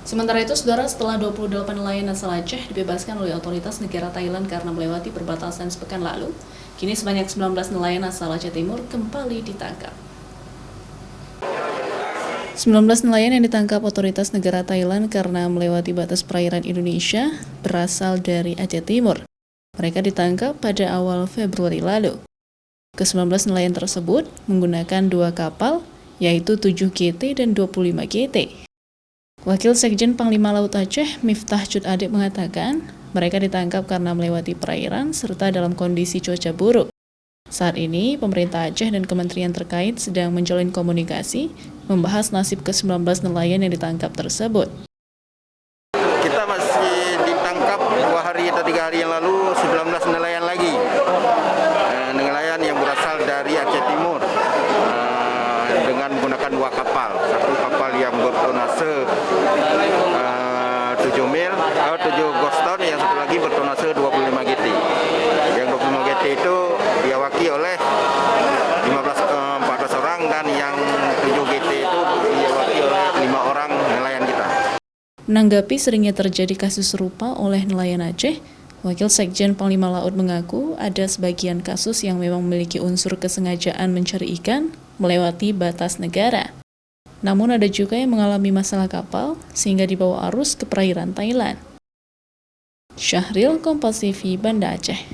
Sementara itu, saudara, setelah 28 nelayan asal Aceh dibebaskan oleh otoritas negara Thailand karena melewati perbatasan sepekan lalu, kini sebanyak 19 nelayan asal Aceh Timur kembali ditangkap. 19 nelayan yang ditangkap otoritas negara Thailand karena melewati batas perairan Indonesia berasal dari Aceh Timur. Mereka ditangkap pada awal Februari lalu. Ke-19 nelayan tersebut menggunakan 2 kapal, yaitu 7 GT dan 25 GT. Wakil Sekjen Panglima Laut Aceh, Miftah Cut Adik mengatakan, mereka ditangkap karena melewati perairan serta dalam kondisi cuaca buruk. Saat ini, pemerintah Aceh dan kementerian terkait sedang menjalin komunikasi, membahas nasib ke-19 nelayan yang ditangkap tersebut. Kita masih ditangkap 2 hari atau 3 hari yang lalu 19 nelayan lagi. Nelayan yang berasal dari Aceh Timur dengan menggunakan 2 kapal. Satu kapal yang bertonase 7 Goston, yang satu lagi bertonase 25 GT. Yang 25 GT itu diawaki oleh 14 orang dan yang 7 GT itu diawaki oleh 5 orang nelayan kita. Menanggapi seringnya terjadi kasus serupa oleh nelayan Aceh, Wakil Sekjen Panglima Laut mengaku ada sebagian kasus yang memang memiliki unsur kesengajaan mencari ikan melewati batas negara. Namun ada juga yang mengalami masalah kapal sehingga dibawa arus ke perairan Thailand. Syahril, Kompas TV, Banda Aceh.